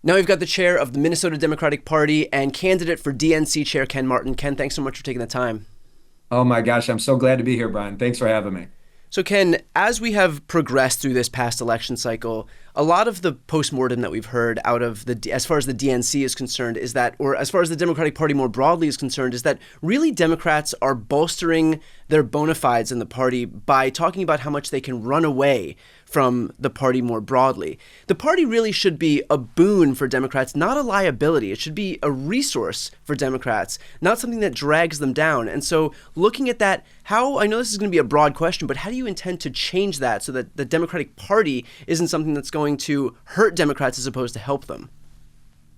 Now we've got the chair of the Minnesota Democratic Party and candidate for DNC chair, Ken Martin. Ken, thanks so much for taking the time. Oh my gosh, I'm so glad to be here, Brian. Thanks for having me. So, Ken, as we have progressed through this past election cycle, a lot of the postmortem that we've heard out of as far as the DNC is concerned, is that, or as far as the Democratic Party more broadly is concerned, is that really Democrats are bolstering their bona fides in the party by talking about how much they can run away from the party more broadly. The party really should be a boon for Democrats, not a liability. It should be a resource for Democrats, not something that drags them down. And so looking at that, I know this is going to be a broad question, but how do you intend to change that so that the Democratic Party isn't something that's going to hurt Democrats as opposed to help them?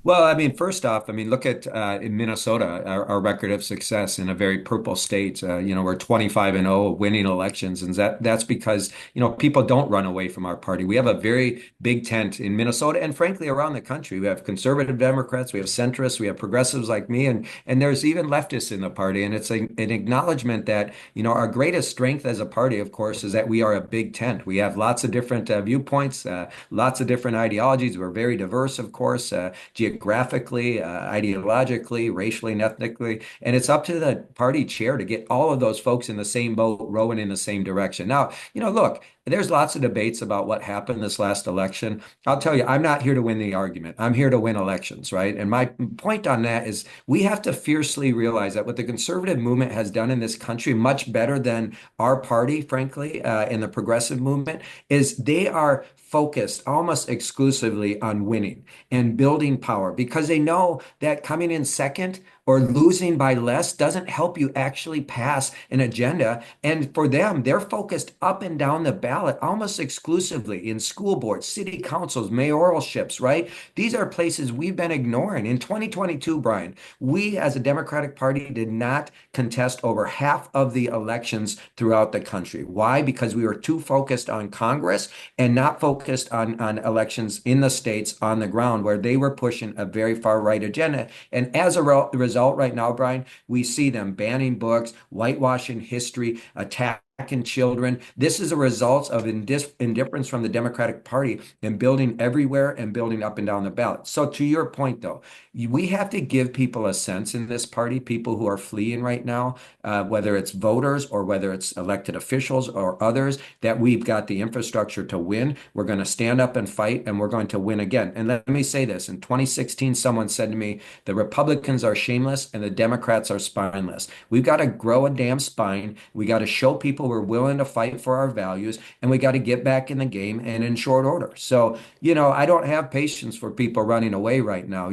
Well, I mean, first off, I mean, look at in Minnesota, our record of success in a very purple state. We're 25-0 winning elections, and that's because people don't run away from our party. We have a very big tent in Minnesota, and frankly, around the country. We have conservative Democrats, we have centrists, we have progressives like me, and there's even leftists in the party. And it's an acknowledgement that our greatest strength as a party, of course, is that we are a big tent. We have lots of different viewpoints, lots of different ideologies. We're very diverse, of course, geographically, ideologically, racially, and ethnically. And it's up to the party chair to get all of those folks in the same boat, rowing in the same direction. Now, look, there's lots of debates about what happened this last election. I'll tell you, I'm not here to win the argument. I'm here to win elections, right? And my point on that is we have to fiercely realize that what the conservative movement has done in this country, much better than our party, frankly, in the progressive movement, is they are focused almost exclusively on winning and building power because they know that coming in second or losing by less doesn't help you actually pass an agenda. And for them, they're focused up and down the ballot almost exclusively in school boards, city councils, mayoralships, right? These are places we've been ignoring. In 2022, Brian, we as a Democratic Party did not contest over half of the elections throughout the country. Why? Because we were too focused on Congress and not focused on elections in the states on the ground where they were pushing a very far right agenda. And as a result, right now, Brian, we see them banning books, whitewashing history, attacking children. This is a result of indifference from the Democratic Party in building everywhere and building up and down the ballot. So to your point, though, we have to give people a sense in this party, people who are fleeing right now, whether it's voters or whether it's elected officials or others, that we've got the infrastructure to win. We're going to stand up and fight, and we're going to win again. And let me say this. In 2016, someone said to me, the Republicans are shameless and the Democrats are spineless. We've got to grow a damn spine. We got to show people we're willing to fight for our values, and we got to get back in the game and in short order. So, I don't have patience for people running away right now.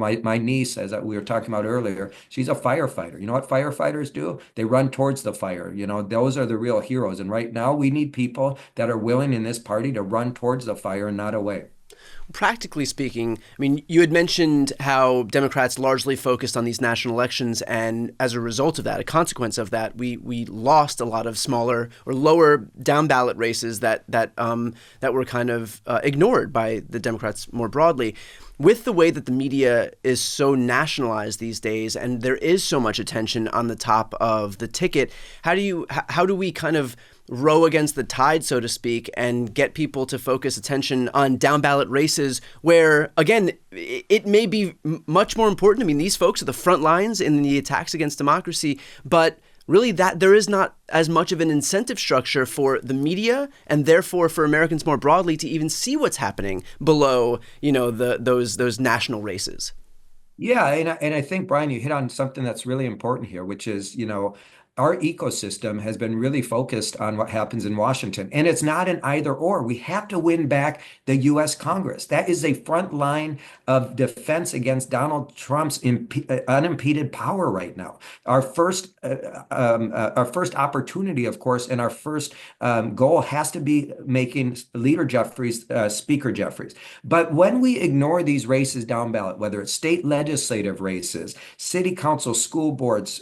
My niece, as we were talking about earlier, she's a firefighter. You know what firefighters do? They run towards the fire. Those are the real heroes. And right now, we need people that are willing in this party to run towards the fire and not away. Practically speaking, I mean, you had mentioned how Democrats largely focused on these national elections, and as a result of that, a consequence of that, we lost a lot of smaller or lower down ballot races that were kind of ignored by the Democrats more broadly. With the way that the media is so nationalized these days, and there is so much attention on the top of the ticket, how do we kind of row against the tide, so to speak, and get people to focus attention on down ballot races where, again, it may be much more important? I mean, these folks are the front lines in the attacks against democracy, but really that there is not as much of an incentive structure for the media and therefore for Americans more broadly to even see what's happening below, those national races. Yeah, and I think, Brian, you hit on something that's really important here, which is, our ecosystem has been really focused on what happens in Washington. And it's not an either or. We have to win back the U.S. Congress. That is a front line of defense against Donald Trump's unimpeded power right now. Our first opportunity, of course, and our first goal has to be making Leader Jeffries, Speaker Jeffries. But when we ignore these races down ballot, whether it's state legislative races, city council, school boards,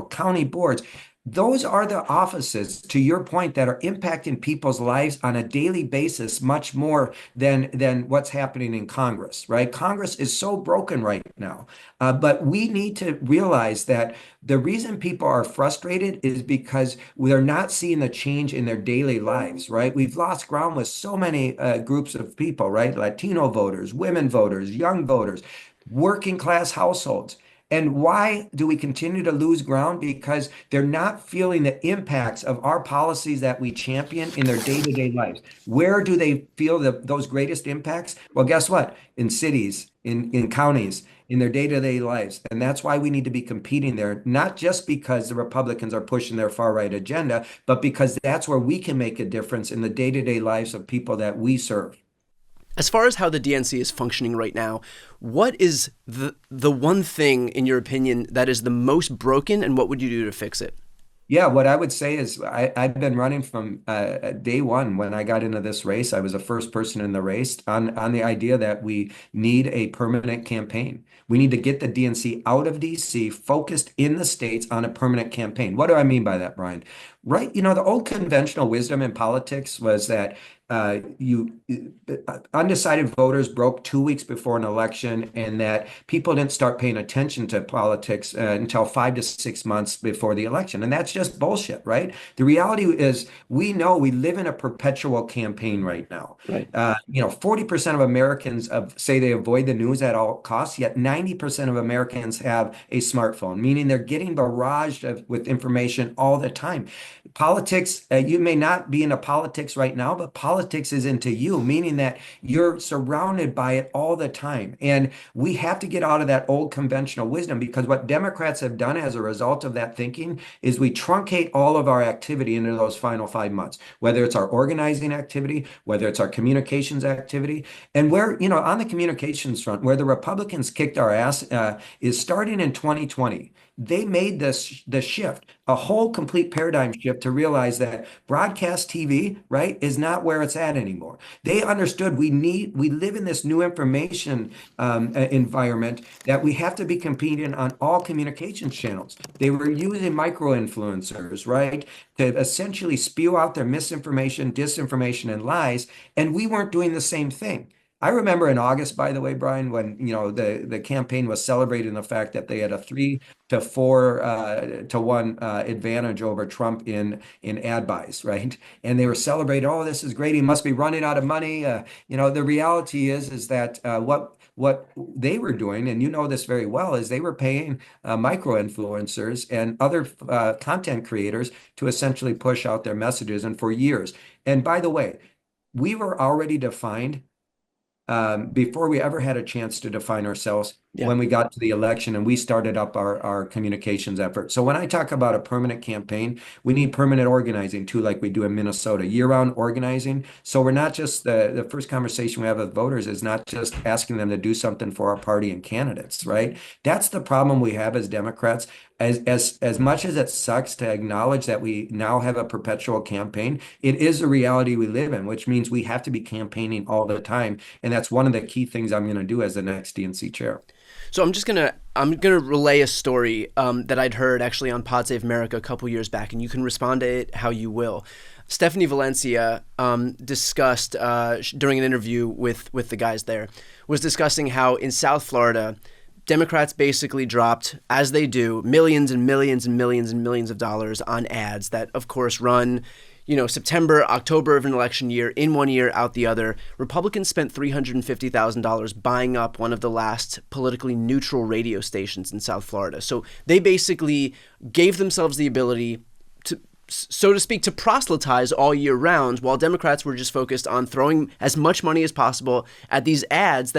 county boards, Those are the offices, to your point, that are impacting people's lives on a daily basis, much more than what's happening in Congress, right? Congress is so broken right now. But we need to realize that the reason people are frustrated is because they're not seeing the change in their daily lives, right? We've lost ground with so many groups of people, right? Latino voters, women voters, young voters, working class households. And why do we continue to lose ground? Because they're not feeling the impacts of our policies that we champion in their day-to-day lives. Where do they feel those greatest impacts? Well, guess what? In cities, in counties, in their day-to-day lives. And that's why we need to be competing there, not just because the Republicans are pushing their far-right agenda, but because that's where we can make a difference in the day-to-day lives of people that we serve. As far as how the DNC is functioning right now, what is the one thing, in your opinion, that is the most broken, and what would you do to fix it? Yeah, what I would say is I've been running from day one when I got into this race. I was the first person in the race on the idea that we need a permanent campaign. We need to get the DNC out of DC, focused in the states on a permanent campaign. What do I mean by that, Brian? Right, the old conventional wisdom in politics was that you undecided voters broke 2 weeks before an election, and that people didn't start paying attention to politics until 5 to 6 months before the election. And that's just bullshit, right? The reality is we know we live in a perpetual campaign right now. Right. 40% of Americans say they avoid the news at all costs, yet 90% of Americans have a smartphone, meaning they're getting barraged with information all the time. Politics, you may not be into politics right now, but politics is into you, meaning that you're surrounded by it all the time. And we have to get out of that old conventional wisdom, because what Democrats have done as a result of that thinking is we truncate all of our activity into those final 5 months, whether it's our organizing activity, whether it's our communications activity. And on the communications front, where the Republicans kicked our ass is starting in 2020. They made the shift, a whole complete paradigm shift, to realize that broadcast TV, right, is not where it's at anymore. They understood we live in this new information environment, that we have to be competing on all communications channels. They were using micro influencers, right, to essentially spew out their misinformation, disinformation, and lies, and we weren't doing the same thing. I remember in August, by the way, Brian, when the campaign was celebrating the fact that they had a 3 to 4 to 1 advantage over Trump in ad buys, right? And they were celebrating, oh, this is great. He must be running out of money. The reality is that what they were doing, and you know this very well, is they were paying micro influencers and other content creators to essentially push out their messages, and for years. And by the way, we were already defined before we ever had a chance to define ourselves. Yeah. When we got to the election and we started up our communications effort. So when I talk about a permanent campaign, we need permanent organizing too, like we do in Minnesota, year-round organizing. So we're not just the first conversation we have with voters is not just asking them to do something for our party and candidates, right? That's the problem we have as Democrats. As much as it sucks to acknowledge that we now have a perpetual campaign, it is a reality we live in, which means we have to be campaigning all the time. And that's one of the key things I'm going to do as the next DNC chair. So I'm gonna relay a story that I'd heard actually on Pod Save America a couple years back, and you can respond to it how you will. Stephanie Valencia discussed during an interview with the guys there, was discussing how in South Florida, Democrats basically dropped, as they do, millions and millions and millions and millions of dollars on ads that, of course, run September, October of an election year, in one year, out the other. Republicans spent $350,000 buying up one of the last politically neutral radio stations in South Florida. So they basically gave themselves the ability to, so to speak, to proselytize all year round, while Democrats were just focused on throwing as much money as possible at these ads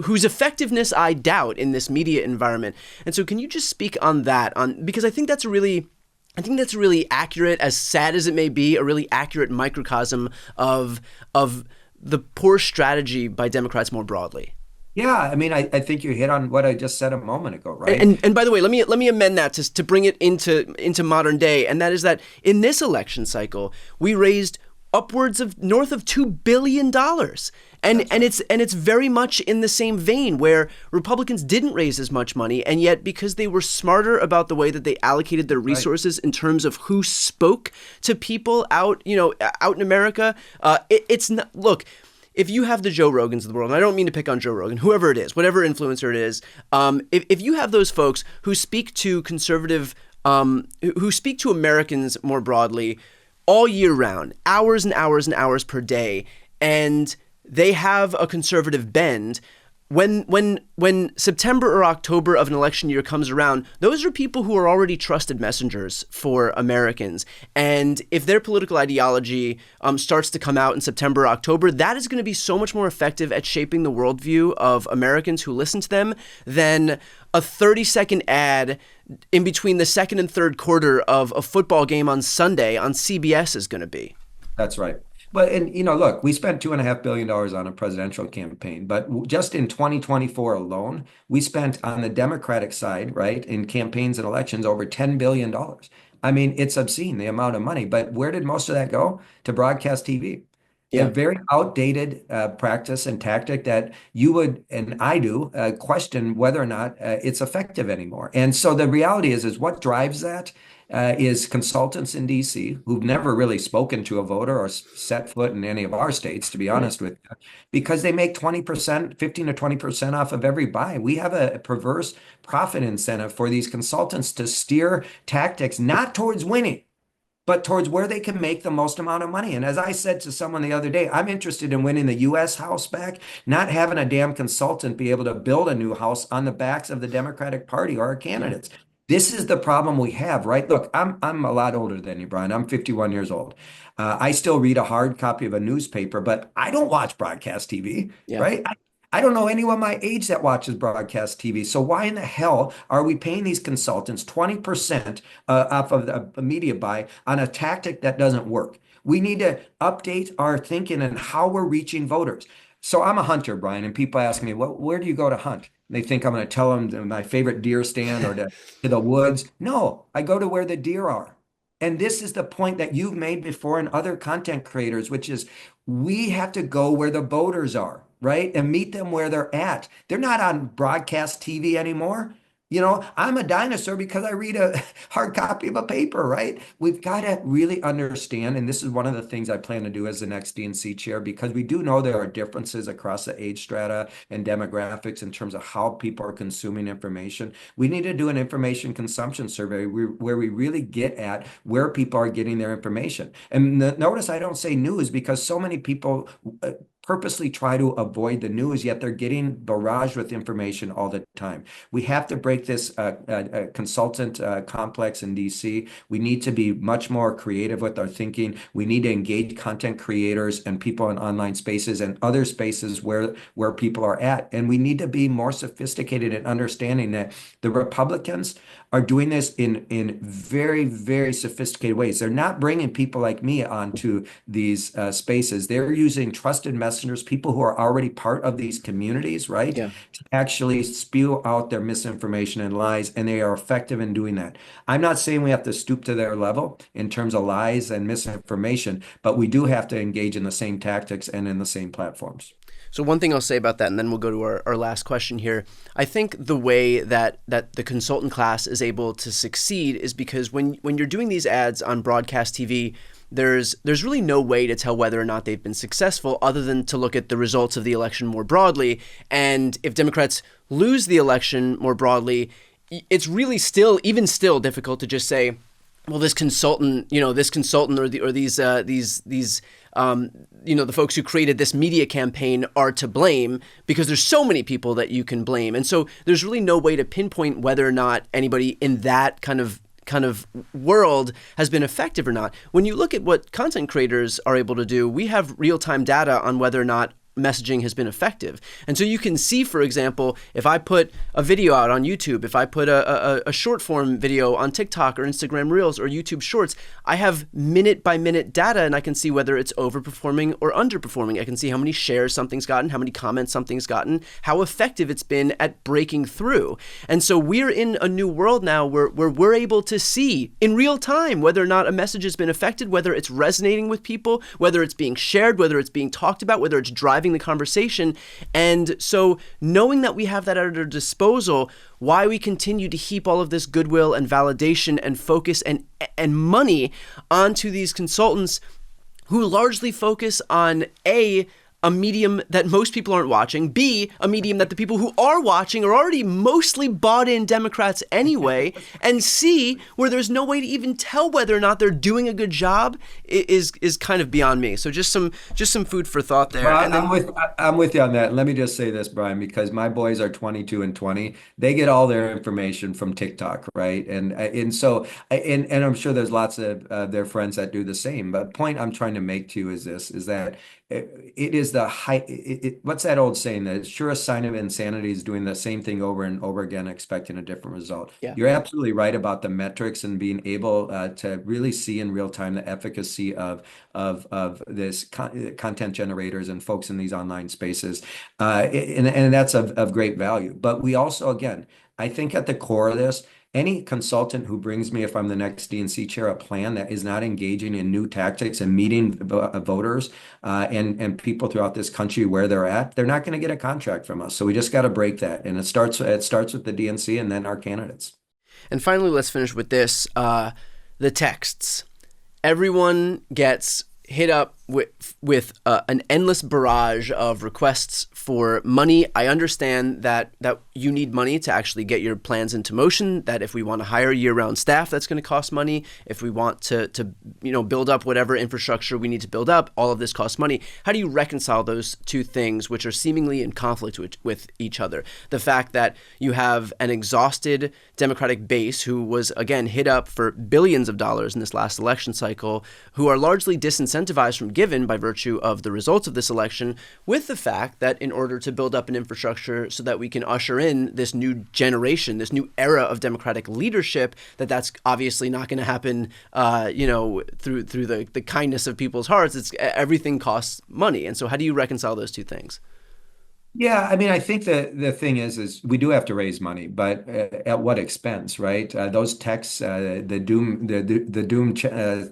whose effectiveness I doubt in this media environment. And so can you just speak on that? Because I think that's a really accurate, as sad as it may be, a really accurate microcosm of the poor strategy by Democrats more broadly. Yeah, I mean, I think you hit on what I just said a moment ago, right? And by the way, let me amend that to bring it into modern day, and that is that in this election cycle, we raised upwards of north of $2 billion. And it's very much in the same vein where Republicans didn't raise as much money, and yet because they were smarter about the way that they allocated their resources in terms of who spoke to people out in America, it's not, look, if you have the Joe Rogans of the world, and I don't mean to pick on Joe Rogan, whoever it is, whatever influencer it is, if you have those folks who speak to conservative, who speak to Americans more broadly all year round, hours and hours and hours per day, and they have a conservative bend, when September or October of an election year comes around, those are people who are already trusted messengers for Americans. And if their political ideology starts to come out in September or October, that is going to be so much more effective at shaping the worldview of Americans who listen to them than a 30-second ad in between the second and third quarter of a football game on Sunday on CBS is going to be. That's right. But, and look, we spent $2.5 billion on a presidential campaign, but just in 2024 alone, we spent on the Democratic side, right, in campaigns and elections over $10 billion. I mean, it's obscene, the amount of money. But where did most of that go? To broadcast TV. Yeah. A very outdated practice and tactic that you would, and I do, question whether or not it's effective anymore. And so the reality is what drives that is consultants in DC who've never really spoken to a voter or set foot in any of our states, to be honest with you, because they make 20%, 15 to 20% off of every buy. We have a perverse profit incentive for these consultants to steer tactics not towards winning, but towards where they can make the most amount of money. And as I said to someone the other day, I'm interested in winning the U.S. House back, not having a damn consultant be able to build a new house on the backs of the Democratic Party or our candidates. This is the problem we have, right? Look, I'm a lot older than you, Brian. I'm 51 years old. I still read a hard copy of a newspaper, but I don't watch broadcast TV, right? I don't know anyone my age that watches broadcast TV. So why in the hell are we paying these consultants 20% off of the media buy on a tactic that doesn't work? We need to update our thinking and how we're reaching voters. So I'm a hunter, Brian, and people ask me, where do you go to hunt? They think I'm going to tell them my favorite deer stand or to the woods. No, I go to where the deer are. And this is the point that you've made before and other content creators, which is we have to go where the voters are, right? And meet them where they're at. They're not on broadcast TV anymore. I'm a dinosaur because I read a hard copy of a paper, right? We've got to really understand, and this is one of the things I plan to do as the next DNC chair, because we do know there are differences across the age strata and demographics in terms of how people are consuming information. We need to do an information consumption survey where we really get at where people are getting their information. And notice I don't say news because so many people purposely try to avoid the news, yet they're getting barraged with information all the time. We have to break this consultant complex in DC. We need to be much more creative with our thinking. We need to engage content creators and people in online spaces and other spaces where people are at. And we need to be more sophisticated in understanding that the Republicans are doing this in very, very sophisticated ways. They're not bringing people like me onto these spaces. They're using trusted messengers, people who are already part of these communities, right? Yeah. To actually spew out their misinformation and lies, and they are effective in doing that. I'm not saying we have to stoop to their level in terms of lies and misinformation, but we do have to engage in the same tactics and in the same platforms. So one thing I'll say about that, and then we'll go to our last question here. I think the way that the consultant class is able to succeed is because when you're doing these ads on broadcast TV, there's really no way to tell whether or not they've been successful other than to look at the results of the election more broadly. And if Democrats lose the election more broadly, it's really still difficult to just say, well, this consultant or these the folks who created this media campaign are to blame, because there's so many people that you can blame. And so there's really no way to pinpoint whether or not anybody in that kind of world has been effective or not. When you look at what content creators are able to do, we have real-time data on whether or not messaging has been effective. And so you can see, for example, if I put a video out on YouTube, if I put a short form video on TikTok or Instagram Reels or YouTube Shorts, I have minute by minute data, and I can see whether it's overperforming or underperforming. I can see how many shares something's gotten, how many comments something's gotten, how effective it's been at breaking through. And so we're in a new world now where we're able to see in real time whether or not a message has been affected, whether it's resonating with people, whether it's being shared, whether it's being talked about, whether it's driving the conversation. And so knowing that we have that at our disposal, why we continue to heap all of this goodwill and validation and focus and money onto these consultants who largely focus on a medium that most people aren't watching, B, a medium that the people who are watching are already mostly bought in Democrats anyway, and C, where there's no way to even tell whether or not they're doing a good job is kind of beyond me. So just some food for thought there. Well, And then, I'm with you on that. Let me just say this, Brian, because my boys are 22 and 20. They get all their information from TikTok, right? And so and I'm sure there's lots of their friends that do the same. But point I'm trying to make to you is this: is that it is the high. What's that old saying? That it's sure a sign of insanity is doing the same thing over and over again, expecting a different result. yeah. You're absolutely right about the metrics and being able to really see in real time the efficacy of this content generators and folks in these online spaces, and that's of great value. But we also, again, I think at the core of this, any consultant who brings me, if I'm the next DNC chair, a plan that is not engaging in new tactics and meeting voters and people throughout this country where they're at, they're not going to get a contract from us. So we just got to break that. And it starts with the DNC and then our candidates. And finally, let's finish with this, the texts. Everyone gets hit up with an endless barrage of requests for money. I understand that you need money to actually get your plans into motion, that if we want to hire year-round staff, that's going to cost money. If we want to build up whatever infrastructure we need to build up, all of this costs money. How do you reconcile those two things, which are seemingly in conflict with each other? The fact that you have an exhausted Democratic base who was, again, hit up for billions of dollars in this last election cycle, who are largely disincentivized from given by virtue of the results of this election, with the fact that in order to build up an infrastructure so that we can usher in this new generation, this new era of Democratic leadership, that's obviously not going to happen, through the kindness of people's hearts. Everything costs money. And so how do you reconcile those two things? Yeah, I mean, I think the thing is we do have to raise money, but at what expense, right? Those texts, the doom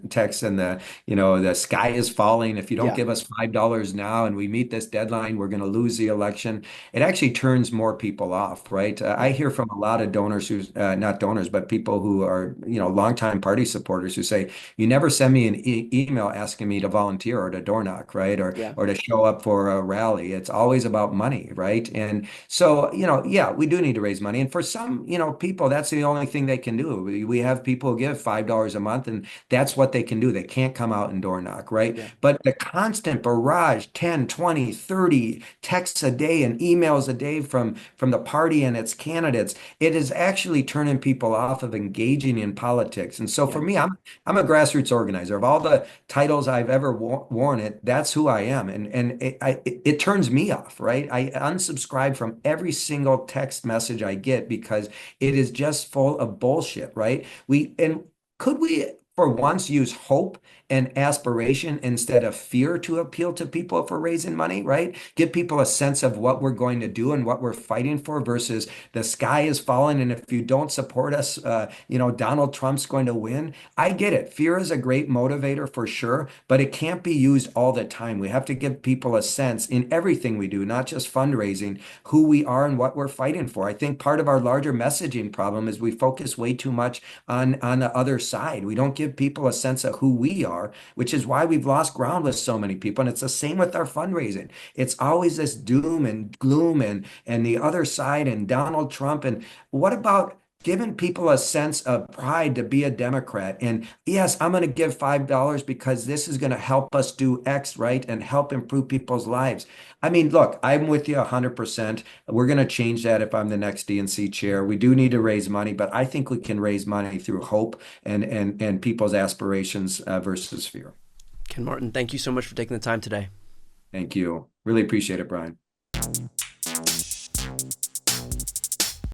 texts, and the sky is falling. If you don't give us $5 now, and we meet this deadline, we're going to lose the election. It actually turns more people off, right? I hear from a lot of donors who's not donors, but people who are longtime party supporters who say, "You never send me an email asking me to volunteer or to door knock, right, or to show up for a rally. It's always about money." Right. And so, yeah, we do need to raise money. And for some, people, that's the only thing they can do. We have people who give $5 a month, and that's what they can do. They can't come out and door knock. Right. Yeah. But the constant barrage, 10, 20, 30 texts a day and emails a day from the party and its candidates, it is actually turning people off of engaging in politics. And so for me, I'm a grassroots organizer. Of all the titles I've ever worn, that's who I am. And it turns me off. Right. I unsubscribe from every single text message I get because it is just full of bullshit, right? Could we for once use hope and aspiration instead of fear to appeal to people for raising money, right? Give people a sense of what we're going to do and what we're fighting for versus the sky is falling. And if you don't support us, Donald Trump's going to win. I get it. Fear is a great motivator for sure, but it can't be used all the time. We have to give people a sense in everything we do, not just fundraising, who we are and what we're fighting for. I think part of our larger messaging problem is we focus way too much on the other side. We don't give people a sense of who we are, which is why we've lost ground with so many people. And it's the same with our fundraising. It's always this doom and gloom and the other side and Donald Trump. And what about giving people a sense of pride to be a Democrat? And yes, I'm going to give $5 because this is going to help us do X, right? And help improve people's lives. I mean, look, I'm with you 100%. We're going to change that if I'm the next DNC chair. We do need to raise money, but I think we can raise money through hope and people's aspirations versus fear. Ken Martin, thank you so much for taking the time today. Thank you. Really appreciate it, Brian.